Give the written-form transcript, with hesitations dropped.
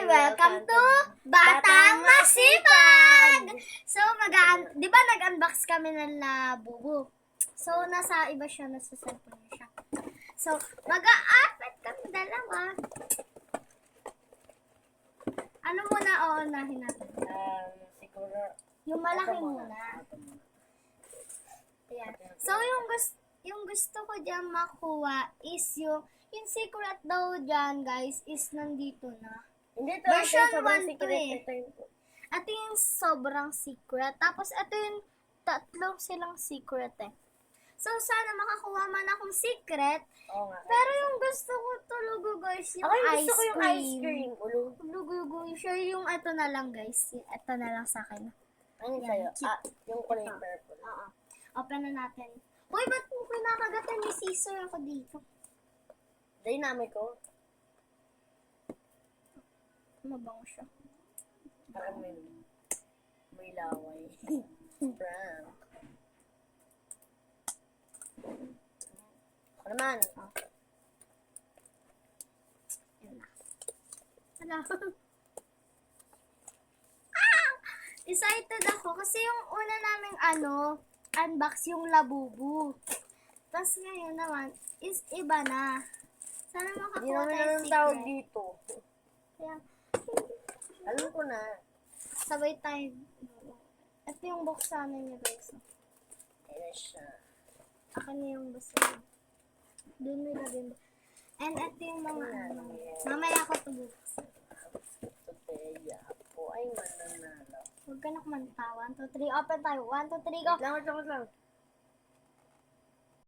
welcome to Batang Masipag! So, di ba nag-unbox kami ng Labubu? So, nasa iba siya, nasa cellphone niya siya. So, mag-a-appet kami dalawa. Ano muna uunahin natin? Siguro, Yung malaki ito muna. Ayan. So, yung gusto ko dyan makuha is yung secret daw dyan, guys, is nandito na. hindi to. Version sobrang 1 to secret. eh. Ito yung, Ito yung sobrang secret. Tapos, ito yung tatlong silang secret eh. So, sana makakuha man akong secret. oo nga. Pero yung gusto ko tulugo, guys, yung Ako yung ice gusto ko yung cream. ice cream. Ulo. Tulugo, siya yung ito na lang, guys. Ito na lang sa akin. Ano yung Yan, sa'yo? cute. Yung kulay Ito. purple. Oo. Open na natin. Uy, ba't mo pinakagatan ni Caesar ako dito? Dynamic ko. Mabango siya. Parang may laway. Brown. Ako naman. Yan na. Hala. Ah! Excited ako kasi yung una naming unbox yung Labubu. Tapos ngayon naman is iba na. Sana Hindi makakuha naman tayo naman tawag secret. dito. Kaya, Alam ko na. sabay tayo. Ito yung buksanan niya, guys. Ayan siya. Akin na yung basta niya. Doon mo ilagay mo. And ito yung mga mamaya ako ito bubuksan. Toteya po ay mananalo. Huwag ka na kumanta. 1, 2, 3. Open tayo. 1, 2, 3, go. Wait lang.